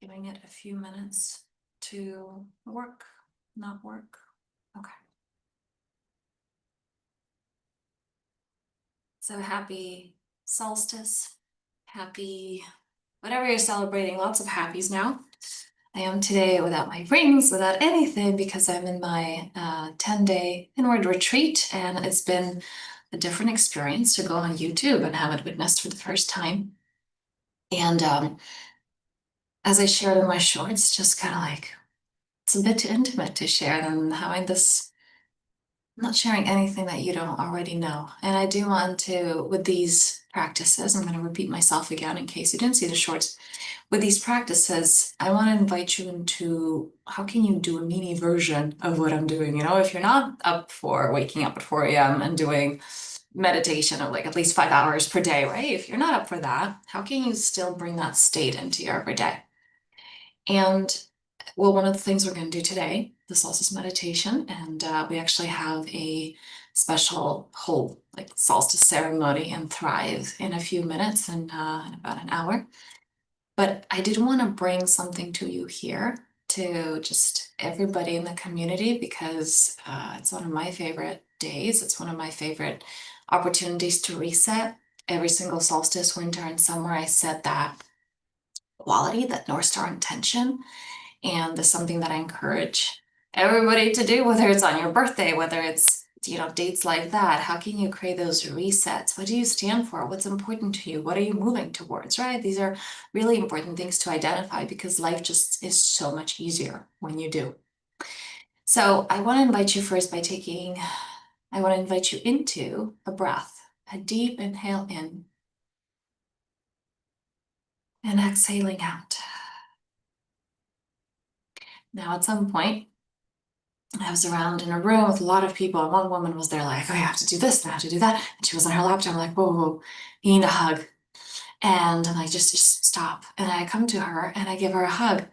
Giving it a few minutes to work, not work. Okay. So happy solstice, happy whatever you're celebrating, lots of happies now. I am today without my rings, without anything, because I'm in my 10-day inward retreat, and it's been a different experience to go on YouTube and have it witnessed for the first time. And as I shared in my shorts, just kind of like, it's a bit too intimate to share than having this. I'm not sharing anything that you don't already know. And I do want to, with these practices, I'm going to repeat myself again in case you didn't see the shorts. With these practices, I want to invite you into how can you do a mini version of what I'm doing? You know, if you're not up for waking up at 4 a.m. and doing meditation of like at least 5 hours per day, right? If you're not up for that, how can you still bring that state into your everyday? And well, one of the things we're going to do today, the Solstice Meditation, and we actually have a special whole like solstice ceremony and thrive in a few minutes and in about an hour. But I did want to bring something to you here to just everybody in the community because it's one of my favorite days. It's one of my favorite opportunities to reset. Every single solstice, winter, and summer, I set that quality, that North Star intention. And that's something that I encourage everybody to do, whether it's on your birthday, whether it's, you know, dates like that. How can you create those resets? What do you stand for? What's important to you? What are you moving towards, right? These are really important things to identify because life just is so much easier when you do. So I want to invite you first by I want to invite you into a breath, a deep inhale in and exhaling out. Now, at some point, I was around in a room with a lot of people, and one woman was there like, oh, I have to do this and I have to do that. And she was on her laptop. I'm like, whoa, whoa, you need a hug. And I'm like, just stop. And I come to her and I give her a hug.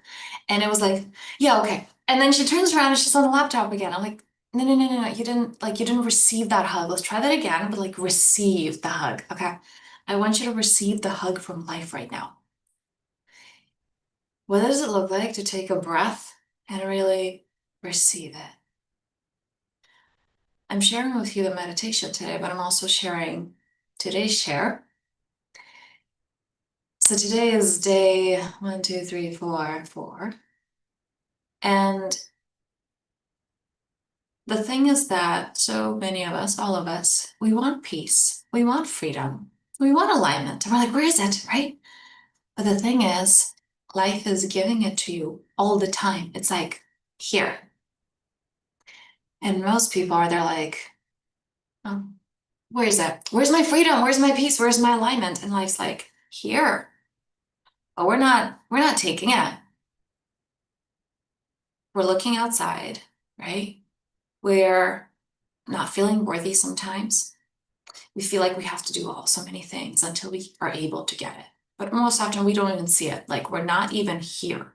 And it was like, yeah, okay. And then she turns around and she's on the laptop again. I'm like, no, no, no, no, no. You didn't receive that hug. Let's try that again, but like receive the hug. Okay. I want you to receive the hug from life right now. What does it look like to take a breath and really receive it? I'm sharing with you the meditation today, but I'm also sharing today's share. So today is day 1, 2, 3, 4, 4. And the thing is that so many of us, all of us, we want peace. We want freedom. We want alignment. And we're like, where is it? Right? But the thing is, life is giving it to you all the time. It's like, here. And most people are there like, oh, where is it? Where's my freedom? Where's my peace? Where's my alignment? And life's like, here. But we're not taking it. We're looking outside, right? We're not feeling worthy sometimes. We feel like we have to do so many things until we are able to get it. But most often we don't even see it. Like we're not even here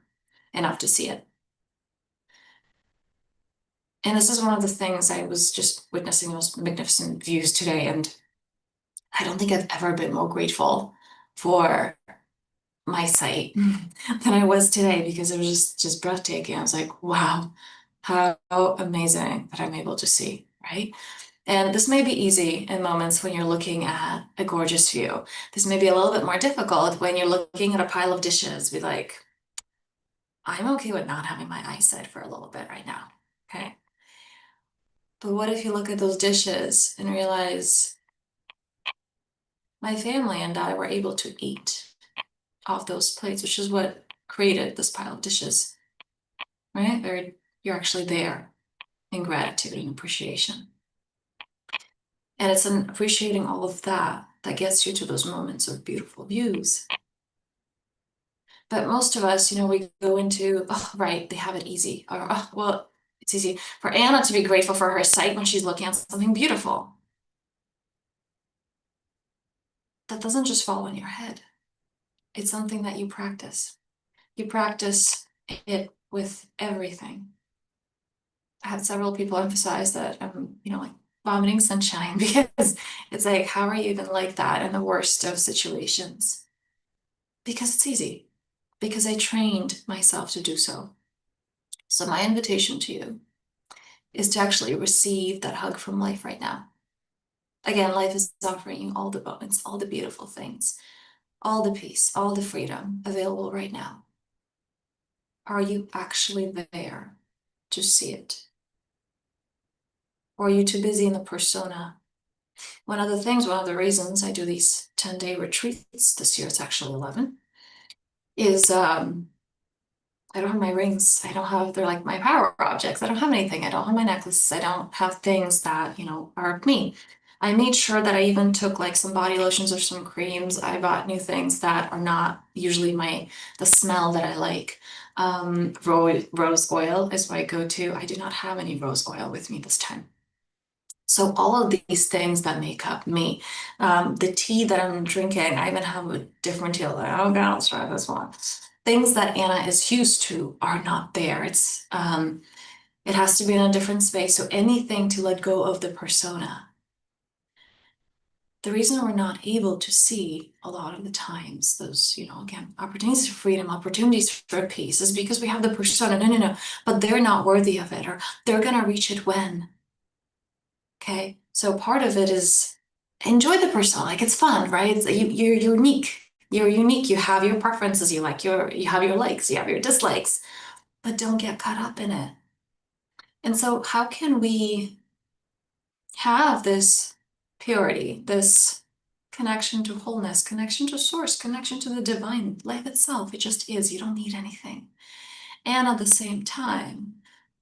enough to see it. And this is one of the things I was just witnessing the most magnificent views today. And I don't think I've ever been more grateful for my sight than I was today because it was just breathtaking. I was like, wow, how amazing that I'm able to see, right? And this may be easy in moments when you're looking at a gorgeous view. This may be a little bit more difficult when you're looking at a pile of dishes. Be like, I'm okay with not having my eyesight for a little bit right now, okay? But what if you look at those dishes and realize my family and I were able to eat off those plates, which is what created this pile of dishes, right? Or you're actually there in gratitude and appreciation. And it's in appreciating all of that that gets you to those moments of beautiful views. But most of us, you know, we go into, oh, right, they have it easy. Or, oh, well, it's easy for Anna to be grateful for her sight when she's looking at something beautiful. That doesn't just fall in your head. It's something that you practice. You practice it with everything. I had several people emphasize that I'm, you know, like vomiting sunshine because it's like, how are you even like that in the worst of situations? Because it's easy. because I trained myself to do so. So my invitation to you is to actually receive that hug from life right now. Again, life is offering you all the moments, all the beautiful things, all the peace, all the freedom available right now. Are you actually there to see it? Or are you too busy in the persona? One of the reasons I do these 10-day retreats this year, it's actually 11, is I don't have my rings. They're like my power objects. I don't have anything. I don't have my necklaces. I don't have things that, are me. I made sure that I even took like some body lotions or some creams. I bought new things that are not usually the smell that I like. Rose oil is what I go to. I do not have any rose oil with me this time. So all of these things that make up me, the tea that I'm drinking, I even have a different tea. Like, oh God, let's try this one. Things that Anna is used to are not there. It has to be in a different space. So anything to let go of the persona. The reason we're not able to see a lot of the times those, again, opportunities for freedom, opportunities for peace is because we have the persona. No, no, no, but they're not worthy of it, or they're gonna reach it when. Okay, so part of it is enjoy the persona. Like it's fun, right? You're unique. You're unique. You have your preferences. You have your likes. You have your dislikes, but don't get caught up in it. And so, how can we have this purity, this connection to wholeness, connection to source, connection to the divine, life itself? It just is. You don't need anything. And at the same time,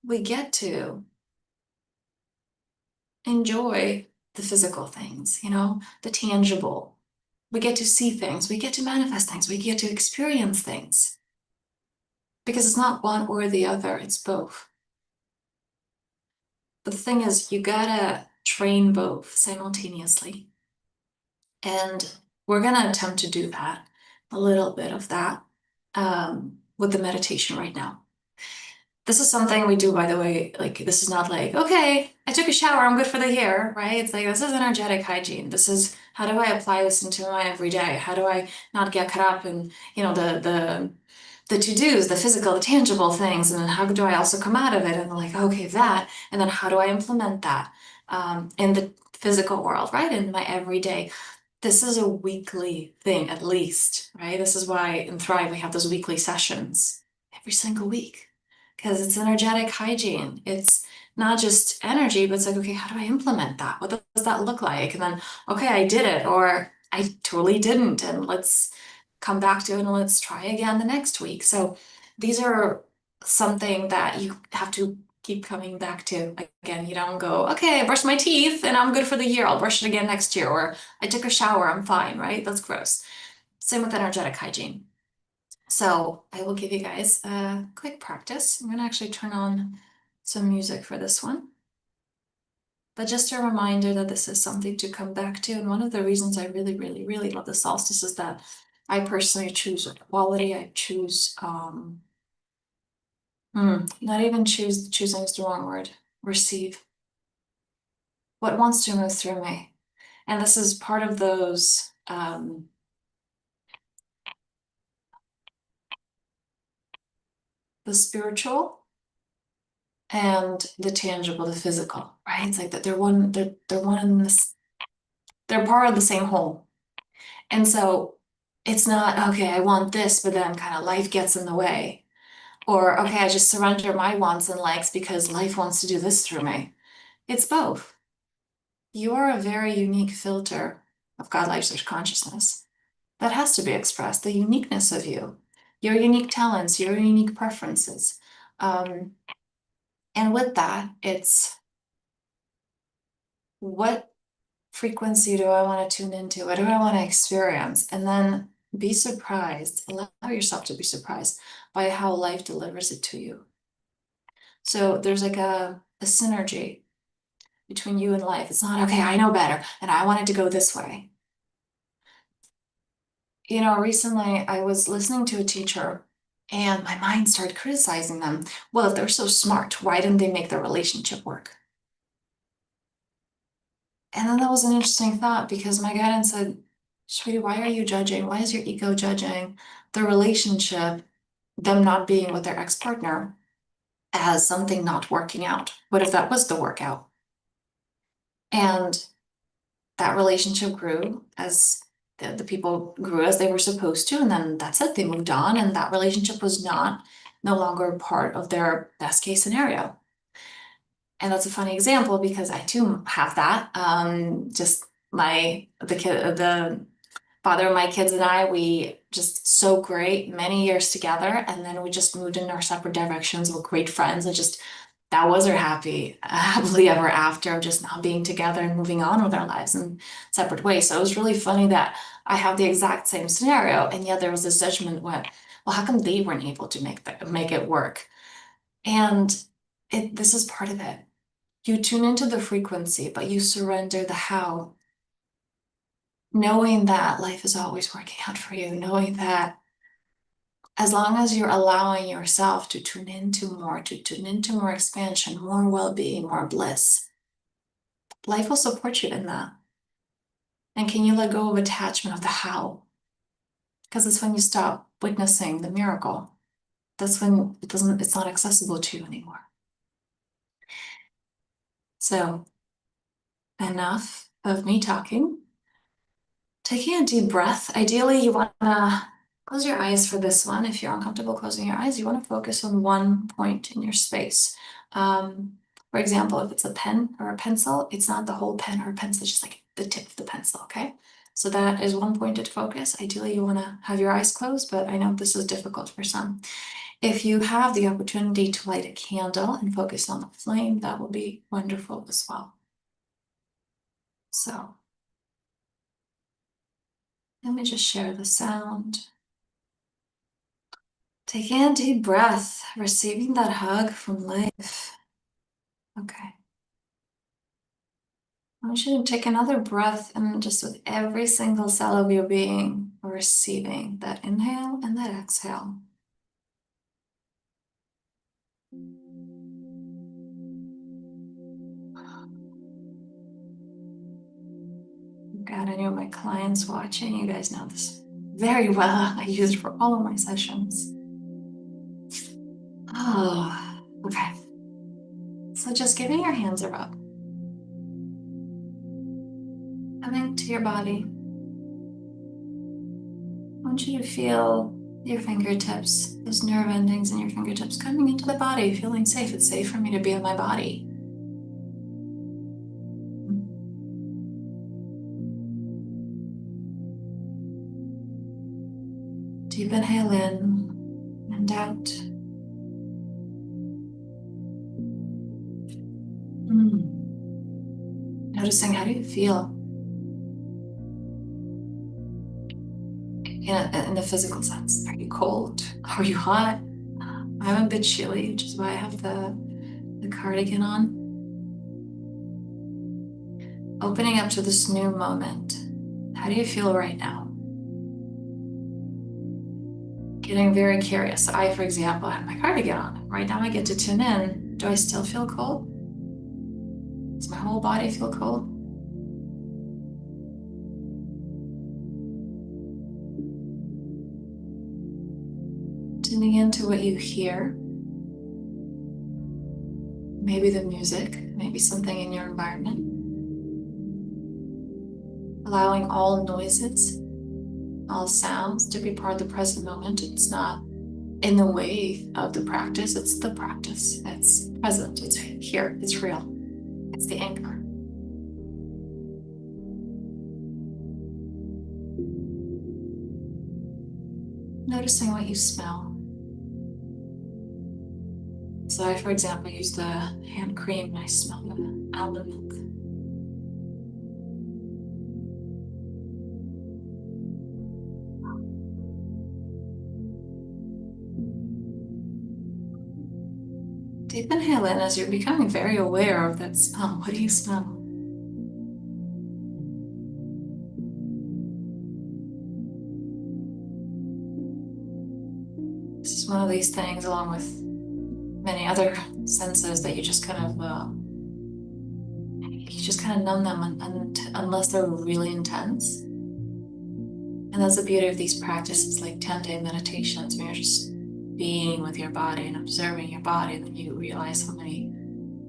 we get to enjoy the physical things, the tangible. We get to see things, we get to manifest things, we get to experience things. Because it's not one or the other, it's both. But the thing is, you gotta train both simultaneously. And we're gonna attempt to do that, a little bit of that, with the meditation right now. This is something we do, by the way, like this is not like, okay, I took a shower, I'm good for the year, right? It's like this is energetic hygiene. This is how do I apply this into my everyday? How do I not get caught up in, the to-dos, the physical, the tangible things, and then how do I also come out of it and like, okay, that, and then how do I implement that in the physical world, right? In my everyday. This is a weekly thing, at least, right? This is why in Thrive we have those weekly sessions every single week because it's energetic hygiene. It's not just energy, but it's like, okay, how do I implement that? What does that look like? And then, okay, I did it, or I totally didn't, and let's come back to it and let's try again the next week. So these are something that you have to keep coming back to. Again, you don't go, okay, I brushed my teeth and I'm good for the year. I'll brush it again next year. Or I took a shower, I'm fine, right? That's gross. Same with energetic hygiene. So I will give you guys a quick practice. I'm gonna actually turn on some music for this one. But just a reminder that this is something to come back to. And one of the reasons I really, really, really love the solstice is that I personally choose quality. I choose, not even choosing is the wrong word, receive what wants to move through me. And this is part of those, the spiritual and the tangible, the physical, right? It's like that they're one in this, they're part of the same whole. And so it's not, okay, I want this, but then kind of life gets in the way. Or, okay, I just surrender my wants and likes because life wants to do this through me. It's both. You are a very unique filter of God, life, source consciousness that has to be expressed, the uniqueness of you, your unique talents, your unique preferences. And with that, it's what frequency do I want to tune into? What do I want to experience? And then be surprised, allow yourself to be surprised by how life delivers it to you. So there's like a synergy between you and life. It's not, okay, I know better and I want it to go this way. Recently I was listening to a teacher and my mind started criticizing them. Well, if they're so smart, why didn't they make their relationship work? And then that was an interesting thought because my guidance said, sweetie, why are you judging? Why is your ego judging the relationship, them not being with their ex-partner, as something not working out. What if that was the workout? And that relationship grew as the people grew as they were supposed to, and then that's it, they moved on, and that relationship was no longer part of their best case scenario. And that's a funny example because I too have that. Just the father of my kids and I, we just so great, many years together, and then we just moved in our separate directions. We're great friends, and just that was our happily ever after of just not being together and moving on with our lives in separate ways. So it was really funny that I have the exact same scenario, and yet there was this judgment when, well, how come they weren't able to make it work? And this is part of it. You tune into the frequency, but you surrender the how. Knowing that life is always working out for you, knowing that as long as you're allowing yourself to tune into more expansion, more well-being, more bliss, life will support you in that. And can you let go of attachment of the how? Because it's when you stop witnessing the miracle. That's when it's not accessible to you anymore. So enough of me talking. Taking a deep breath. Ideally, you want to close your eyes for this one. If you're uncomfortable closing your eyes, you want to focus on one point in your space. For example, if it's a pen or a pencil, it's not the whole pen or pencil, it's just like the tip of the pencil, okay? So that is one pointed focus. Ideally, you want to have your eyes closed, but I know this is difficult for some. If you have the opportunity to light a candle and focus on the flame, that will be wonderful as well. So let me just share the sound. Taking a deep breath, receiving that hug from life. Okay. I want you to take another breath and just with every single cell of your being, receiving that inhale and that exhale. God, I know my clients watching, you guys know this very well. I use it for all of my sessions. Oh, okay. So just giving your hands a rub. Coming to your body. I want you to feel your fingertips, those nerve endings in your fingertips coming into the body, feeling safe. It's safe for me to be in my body. Deep inhale in and out. Noticing, how do you feel in the physical sense? Are you cold? Are you hot? I'm a bit chilly, which is why I have the cardigan on. Opening up to this new moment. How do you feel right now? Getting very curious. I, for example, have my cardigan on. Right now I get to tune in. Do I still feel cold? Does my whole body feel cold? Tuning into what you hear. Maybe the music, maybe something in your environment. Allowing all noises, all sounds to be part of the present moment. It's not in the way of the practice, it's the practice. It's present, it's here, it's real. It's the anchor. Noticing what you smell. So I, for example, use the hand cream and I smell the almond milk. Deep inhale in as you're becoming very aware of that smell. What do you smell? This is one of these things, along with many other senses, that you just kind of numb them unless they're really intense. And that's the beauty of these practices, like 10-day meditations, where you're just being with your body and observing your body, and then you realize how many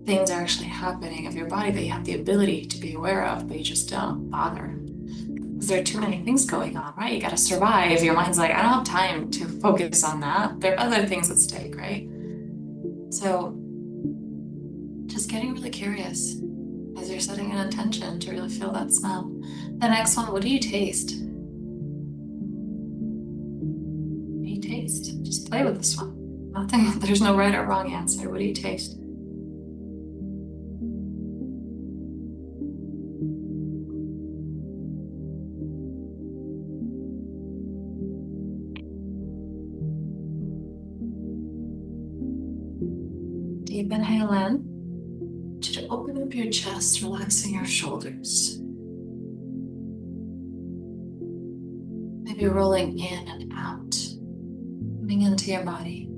things are actually happening of your body that you have the ability to be aware of, but you just don't bother. Because there are too many things going on, right? You got to survive. Your mind's like, I don't have time to focus on that. There are other things at stake, right? So just getting really curious as you're setting an intention to really feel that smell. The next one, what do you taste? What do you taste? Just play with this one. Nothing, there's no right or wrong answer. What do you taste? Deep inhale in. To open up your chest, relaxing your shoulders. Maybe rolling in and out, coming into your body.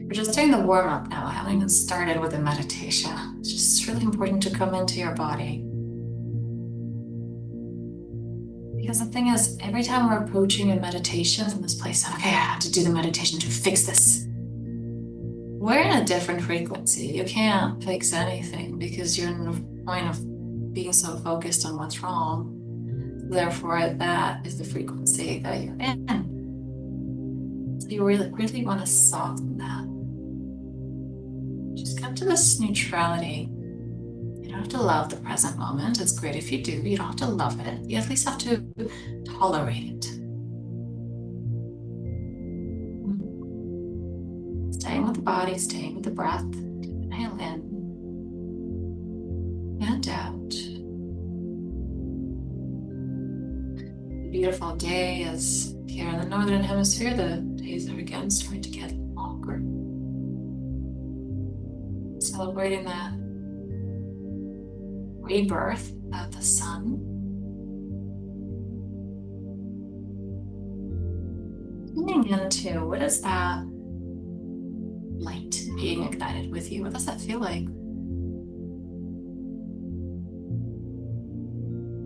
We're just doing the warm up now. I haven't even started with the meditation. It's just really important to come into your body. Because the thing is, every time we're approaching a meditation from this place, okay, I have to do the meditation to fix this. We're in a different frequency. You can't fix anything because you're in the point of being so focused on what's wrong. Therefore, that is the frequency that you're in. So you really want to soften that. Just come to this neutrality. You don't have to love the present moment. It's great if you do. You don't have to love it. You at least have to tolerate it. Staying with the body, staying with the breath. Inhale in and out. A beautiful day is here in the Northern Hemisphere. The days are again starting to get longer. Celebrating that rebirth of the sun. Tuning into what is that light being ignited with you? What does that feel like?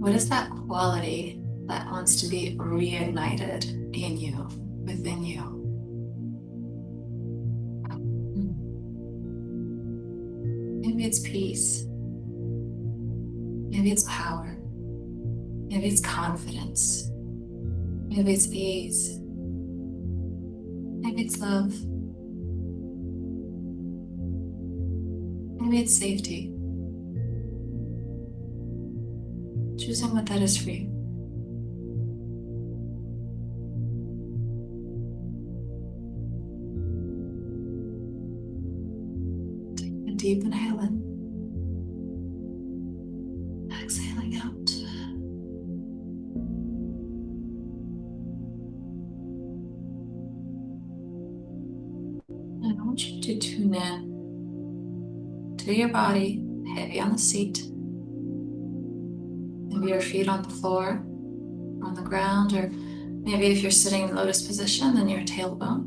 What is that quality that wants to be reignited in you, within you? Maybe it's peace. Maybe it's power. Maybe it's confidence. Maybe it's ease. Maybe it's love. Maybe it's safety. Choosing what that is for you. Taking a deep inhale in. Exhaling out. And I want you to tune in to your body, heavy on the seat. Maybe your feet on the floor, on the ground, or maybe if you're sitting in lotus position, then your tailbone.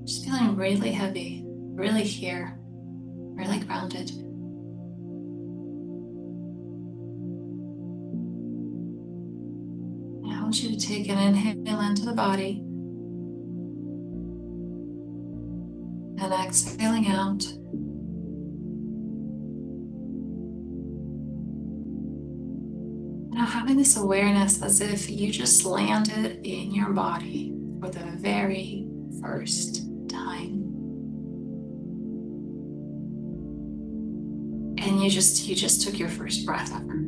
Just feeling really heavy, really here, really grounded. And I want you to take an inhale into the body and exhaling out. Now having this awareness as if you just landed in your body for the very first time. And you just took your first breath ever.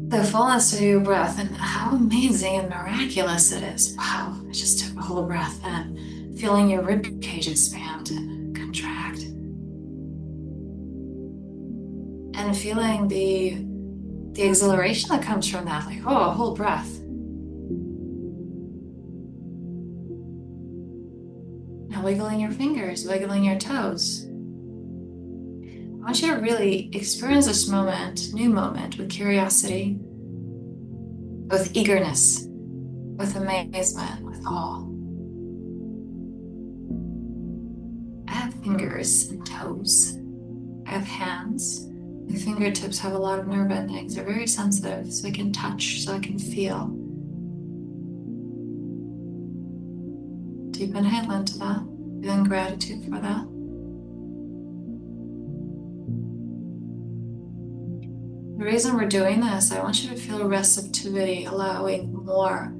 The fullness of your breath and how amazing and miraculous it is. Wow, I just took a whole breath and feeling your rib cage expand and contract. And feeling the exhilaration that comes from that, like, oh, a whole breath. Now wiggling your fingers, wiggling your toes. I want you to really experience this moment, new moment, with curiosity, with eagerness, with amazement, with awe. I have fingers and toes. I have hands. My fingertips have a lot of nerve endings. They're very sensitive, so I can touch, so I can feel. Deep inhale into that, feeling gratitude for that. The reason we're doing this, I want you to feel receptivity, allowing more,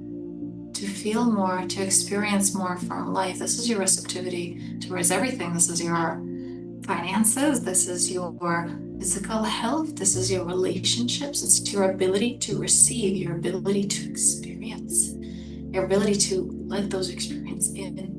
to feel more, to experience more from life. This is your receptivity towards everything. This is your finances. This is your physical health. This is your relationships. It's your ability to receive, your ability to experience, your ability to let those experiences in.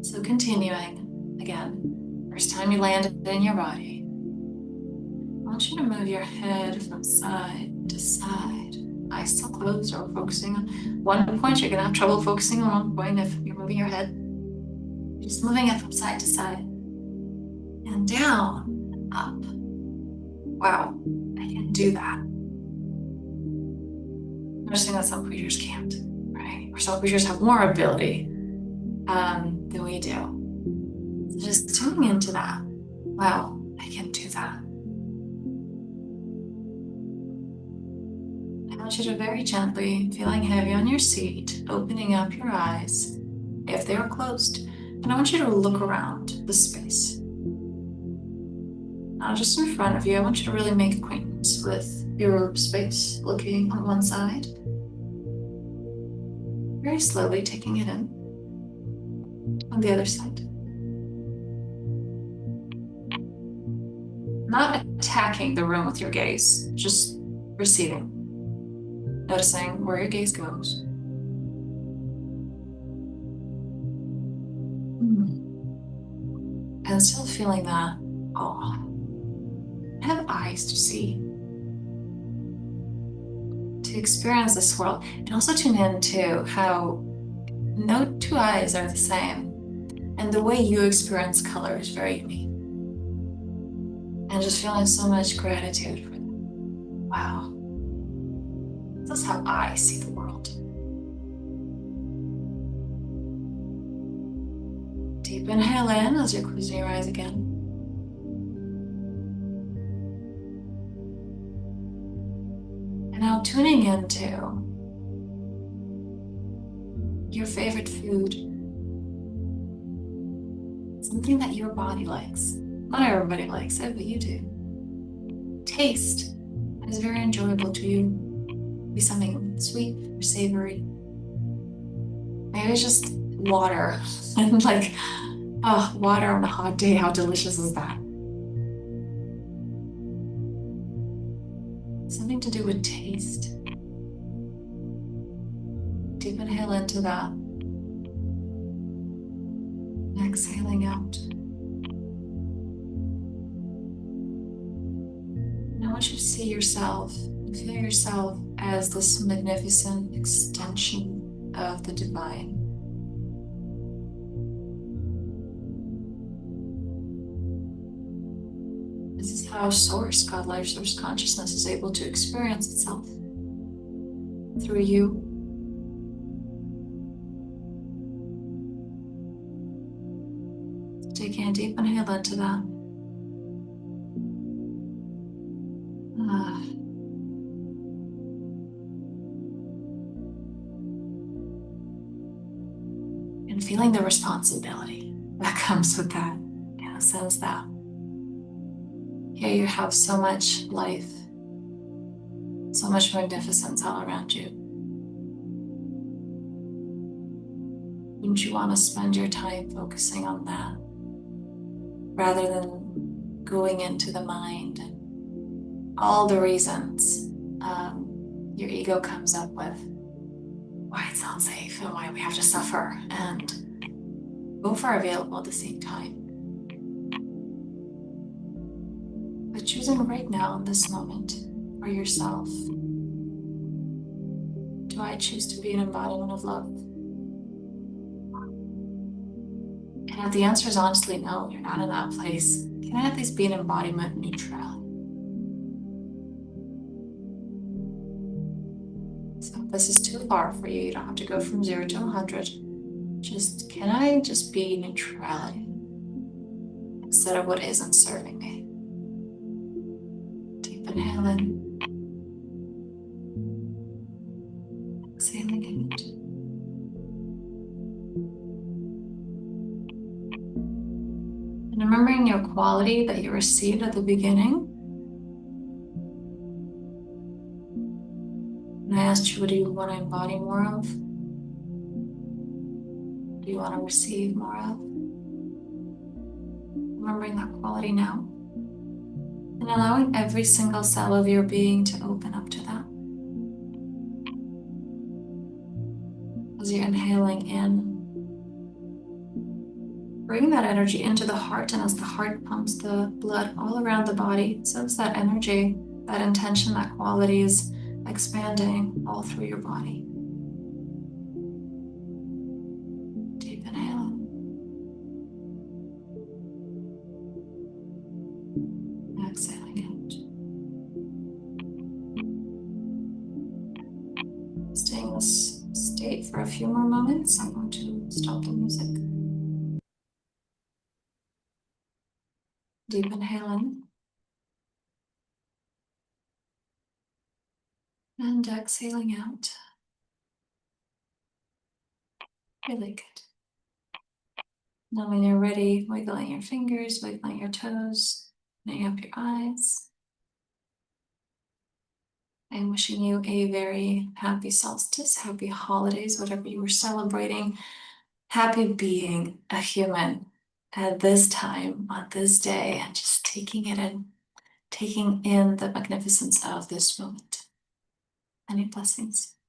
So continuing, again, first time you landed in your body, I want you to move your head from side to side. Eyes still closed or focusing on one point. You're gonna have trouble focusing on one point if you're moving your head. You're just moving it from side to side. And down, and up. Wow, I can do that. Noticing that some creatures can't, right? Or some creatures have more ability than we do. So just tuning into that. Wow, I can do that. I want you to very gently, feeling heavy on your seat, opening up your eyes if they are closed. And I want you to look around the space. Not just in front of you. I want you to really make acquaintance with your space, looking on one side. Very slowly taking it in. On the other side. Not attacking the room with your gaze, just receiving. Noticing where your gaze goes. And still feeling that, oh, I have eyes to see, to experience this world, and also tune into how no two eyes are the same, and the way you experience color is very unique. And just feeling so much gratitude for that. Wow. This is how I see the world. Deep inhale in as you're closing your eyes again. And now tuning into your favorite food. Something that your body likes. Not everybody likes it, but you do. Taste is very enjoyable to you. Be something sweet or savory. Maybe it's just water. And like, oh, water on a hot day, how delicious is that? Something to do with taste. Deep inhale into that. And exhaling out. And I want you to see yourself, feel yourself as this magnificent extension of the divine. This is how Source, God, Life Source Consciousness is able to experience itself through you. Taking a deep inhale into that. And feeling the responsibility that comes with that, in a sense that here you have so much life, so much magnificence all around you. Wouldn't you want to spend your time focusing on that rather than going into the mind and all the reasons your ego comes up with why it's not safe and why we have to suffer, and both are available at the same time. But choosing right now in this moment for yourself, do I choose to be an embodiment of love? And if the answer is honestly no, you're not in that place, can I at least be an embodiment of neutrality? So if this is too far for you, you don't have to go from 0 to 100. Just, can I just be neutrality instead of what isn't serving me? inhale in. Exhaling out. And remembering your quality that you received at the beginning. And I asked you, what do you want to embody more of? What do you want to receive more of? Remembering that quality now. And allowing every single cell of your being to open up to that. As you're inhaling in, bring that energy into the heart, and as the heart pumps the blood all around the body, so is that energy, that intention, that quality is expanding all through your body. Deep inhale. Exhaling out. Staying in this state for a few more moments. I'm going to stop the music. Deep inhale in. And exhaling out. Really good. Now when you're ready, wiggling your fingers, wiggling your toes, opening up your eyes. I'm wishing you a very happy solstice, happy holidays, whatever you were celebrating. Happy being a human at this time, on this day, and just taking it in, taking in the magnificence of this moment. Many blessings.